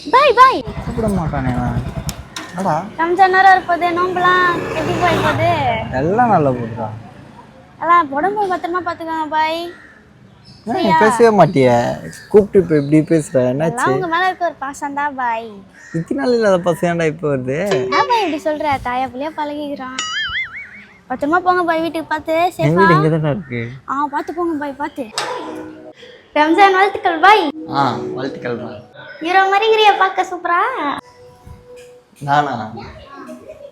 பாய் பாய். கூப்பிட மாட்டானே அடா. ரம்ஜான் நேரம் இருப்பது நோம்பலாம் எப்படி பாய் போகுது? எல்லாம் நல்லா போகுதுடா. எல்லாம் உடம்பு பத்திரமா பார்த்துக்கோங்க பாய். பேசவே மாட்டியே, கூப்பிட்டு இப்போ இப்படி பேசுற என்னாச்சு? உங்க மேல இருக்க ஒரு பாசம் தான் பாய். இத்தனை நாள் இல்லாத பசங்கடா இப்போ வருது. பாய் இப்படி சொல்ற, தாயா புள்ளையா பழகிக்கிறான். பத்திரமா போங்க பாய், வீட்டுக்கு பார்த்து எங்க சேஃபா. வீடு இங்கே தானே இருக்கு. பார்த்து போங்க பாய், பார்த்து. ரம்ஜான் வாழ்த்துக்கள் பாய். வாழ்த்துக்கள். ஹீரோ மாதிரி இருக்கிறியா, பார்க்க சூப்பரா. நானா?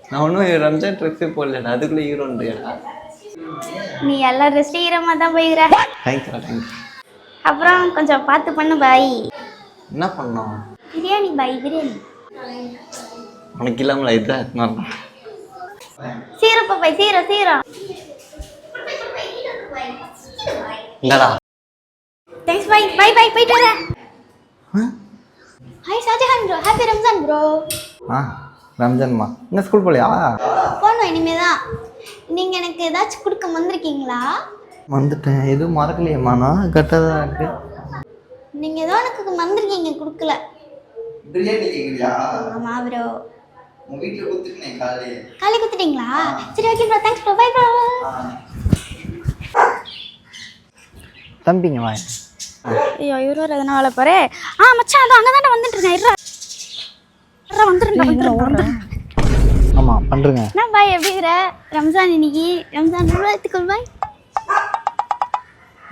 நான் ஒன்றும் ரம்ஜான் ட்ரெஸ்ஸே போடலடா, அதுக்குள்ளே ஹீரோன்றியாடா? நீ எல்லா ட்ரெஸ்ஸையும் ஈரமா தான் போய்கிற. தேங்க்யூ. அப்புறம் கொஞ்சம் பார்த்து பண்ணு பாய். என்ன பண்ணோம்? பிரியாணி பாய், பிரியாணி. உனக்கு இல்லாமல் இதுதான் சீரப்பா பாய், சீரம் சீரம். இல்லடா. தேங்க்ஸ் பாய். பாய் பாய், போயிட்டு வரேன். Hi Shahjahan bro, happy Ramzan bro. ரம்ஜான்மா இன்னும் ஸ்கூல் போகலையா? போகணும் இனிமேதான். நீங்க எனக்கு ஏதாச்சும் கொடுக்க வந்திருக்கீங்களா? வந்துட்டேன், எதுவும் மறக்கலையம்மா, நான் கரெக்டாக தான் இருக்கு. நீங்க ஏதோ எனக்கு வந்திருக்கீங்க, கொடுக்கல. பிரியாணி கேட்குறியா? ஆமா ப்ரோ. உங்கள் வீட்டில் கொடுத்துட்டேன் காலை கொடுத்துட்டீங்களா? சரி okay bro, thanks bro, bye bro. தம்பிங்க வாங்க. ஐயோ இவரு ஒரு எதனா வேலை பாரு. மச்சான் அது அங்கே தானே வந்துட்டு இருக்கேன். வந்துருங்க. ஆமாம் பண்ணுறேங்க. என்ன பாய் எப்படி இருக்கிற? ரம்ஜான் இன்னைக்கு, ரம்ஜான் வாழ்த்துக்கள் பாய்.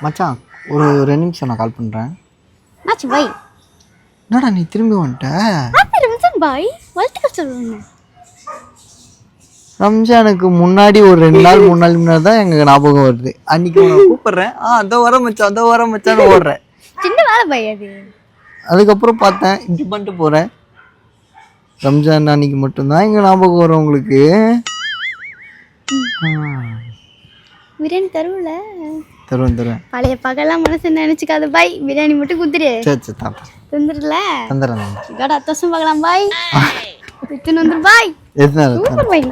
மச்சான் ஒரு 2 நிமிஷம் நான் கால் பண்ணுறேன். ஆச்சு பாய். என்னடா நீ திரும்பி வந்துட்ட? ஹாப்பி ரம்ஜான் பாய், வாழ்த்துக்கள் சொல்லுங்க. ரம்ஜானுக்கு முன்னாடி ஒரு 2 நாள் 3 நாள் முன்னாடி தான் எங்கள் ஞாபகம் வருது. அன்னைக்கு உன்னை கூப்பிட்றேன், அதோ வர மச்சான்னு ஓடுறேன். சின்ன வேலை பாய் அது. அதுக்கப்புறம் பார்த்தேன் இப்படி பண்ணிட்டு போகிறேன். ரம்ஜான் அன்னைக்கு மட்டும்தான் எங்கள் ஞாபகம் வரும் உங்களுக்கு. பிரியாணி தருவல? தருவேன். பழைய பகலாம் மனசு நினைச்சுக்காது பாய், பிரியாணி மட்டும் குத்துரு. சரி தந்துடல தந்துடுறேன். இதோட அத்தோசம் பார்க்கலாம் பாய். வந்துரு பாய். எத்தனை சூப்பர் பாய்.